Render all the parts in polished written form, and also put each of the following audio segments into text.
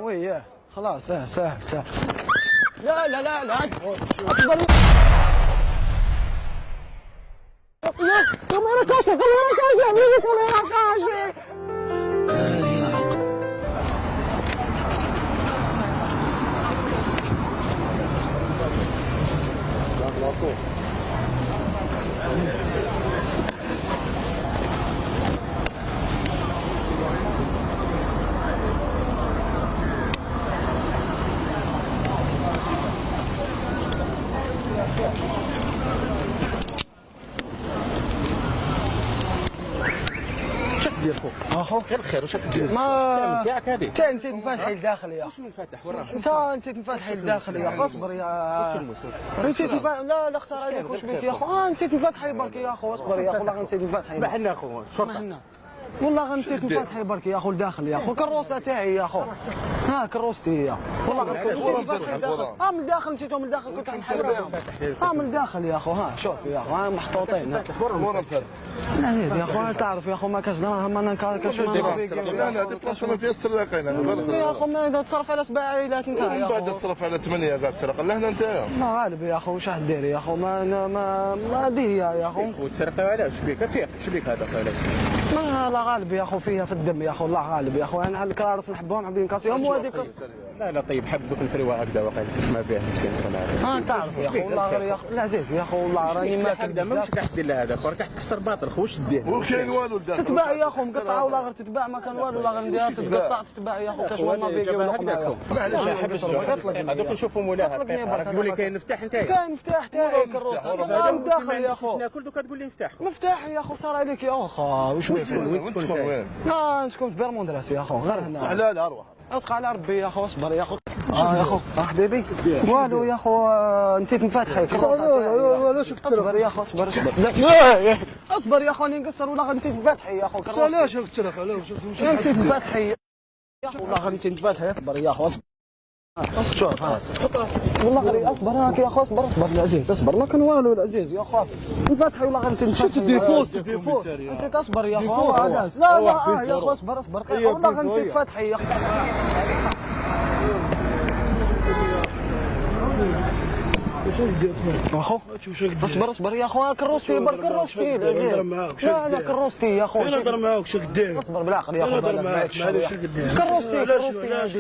وي خلاص سهل. لا اصبر كاميرا كاشف عملي كاميرا كاشف. ديال فوق اخو غير خير واش كدير ما نتاعك هذه انت نسيت نفتحي الداخل يا واش منفتح وراه انت نسيت نفتحي الداخل يا اخو اصبر يا نسيت لا خساره عليك واش بك يا اخو نسيت نفتحي برك يا اخو اصبر يا اخو والله نسيت نفتحي بحنا اخو الشرطه والله نسيت نفتحي برك يا اخو الداخل يا اخو كروسه تاعي يا اخو ها كروستي هي والله نسيت نفتحي الداخل من الداخل نسيتهم من الداخل كنت نحيدهم من الداخل يا اخو ها شوف يا اخو محطوطين لا يا اخو تعرف يا اخو ما كاش دراهم انا كاش لا هذه بلاصه ما فيها السراقين يا اخو ما تصرف على 7 عائلات انت من بعد تصرف على 8 قاعد تسرق لهنا انت ما غالب يا اخو واش راح دير يا اخو ما به يا اخو وتسرقوا علاش بيك فيك اش بيك هذا علاش ما لا غالب يا اخو فيها في الدم يا اخو الله غالب يا اخو انا على الكرارس نحبهم حابين نكاسيهم وهذيك لا طيب حب دوك الفروه هكذا واقيلا اسمع به مسكين ما تعرف يا اخو والله غير يا اخو العزيز يا اخو والله راني ما هكذا ماش كاع دير له هذا اخو راك تكسر باطل خو واش دير وكاين والو لداخل تتباع يا اخو مقطعه ولا غير تتباع ما كان والو ولا غير نديرها تتقطع تتباع يا اخو كاش والله فيك معليش حبس هذوك نشوفوا مولاها تقول لي كاين مفتاح انت كاين مفتاح تاعي كروس هذا داخل يا اخو ناكل دوك تقول لي مفتاح مفتاح يا اخو صار عليك يا اخو واش وين تسكن وين؟ لا نسكن في بيرموندراس يا اخو غير هنا حلال اروح اصق على ربي يا اخو اصبر يا اخو يا اخو حبيبي والو يا اخو نسيت نفتحك علاش اصبر يا اخو اصبر اصبر يا اخو راني نقصر والله نسيت نفتحي يا اخو علاش تسرق علاش نسيت نفتحي يا اخو والله نسيت نفتحي اصبر يا اخو شوف والله غير اصبر هاك يا اخو اصبر العزيز اصبر ما كان والو العزيز يا اخو نفتحي والله نسيت نفتحي ديبوست نسيت اصبر يا اخو لا يا اخو اصبر والله نسيت فتحي يا اخو اخو اصبر يا اخو كروستي برك كروستي لا كروستي يا اخو انا نهضر معاك واش دير اصبر بالعقل يا اخو نهضر معاك معليش كروستي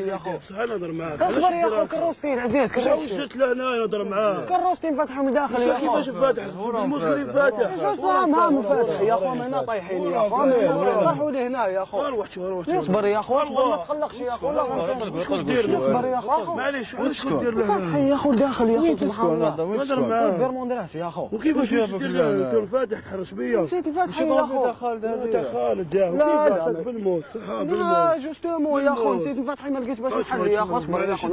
يا اخو بصح انا نهضر معاك اصبر يا اخو كروستي العزيز واش درت لهنا نهضر معاك كروستي مفتحه من داخل يا اخو كيفاش فاتح المسلم فاتح ما فاتح يا اخو هنا طايحين يا اخو راحوا لي هنا يا اخو روح اصبر يا اخو اصبر ما تقلقش يا اخو اصبر يا اخو معليش واش دير لهنا فاتحه يا اخو الداخل يا اخو سبحان الله نهضر معاك بيرموندراس يا اخو وكيفاش دير لهنا انت الفاتح تحرش بيا نسيت الفاتحه يا اخو انت خالد يا اخو كيفاش بالموت صحاب لا جوستومون يا اخو نسيت الفاتحه ما لقيت باش نحل يا اخو اصبر يا اخو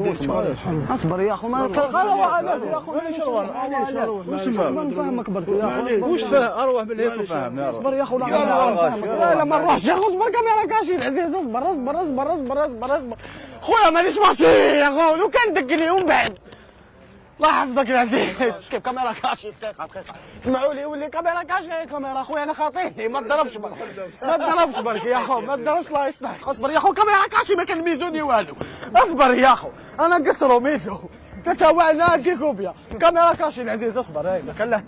اصبر يا اخو ما خلاص يا اخو معليش نفهمك برك يا اخو واش اروح من هيك وفاهم يا اصبر يا اخو لا ما نروحش يا اخو اصبر كاميرا كاشي العزيز اصبر خويا مانيش ماشي يا اخو لو كان دقني ومن بعد الله يحفظك العزيز كيف كاميرا كاشي دقيقه اسمعوا لي ولي كاميرا كاشي كاميرا خويا انا خاطيني ما تضربش برك يا اخو ما تضربش الله يسمحك اصبر يا اخو كاميرا كاشي ما كان ميزوني والو اصبر يا اخو انا نقصرو ميزو تتوعنا كيكوبيا كاميرا كاشي العزيز اصبر هاي ما كان له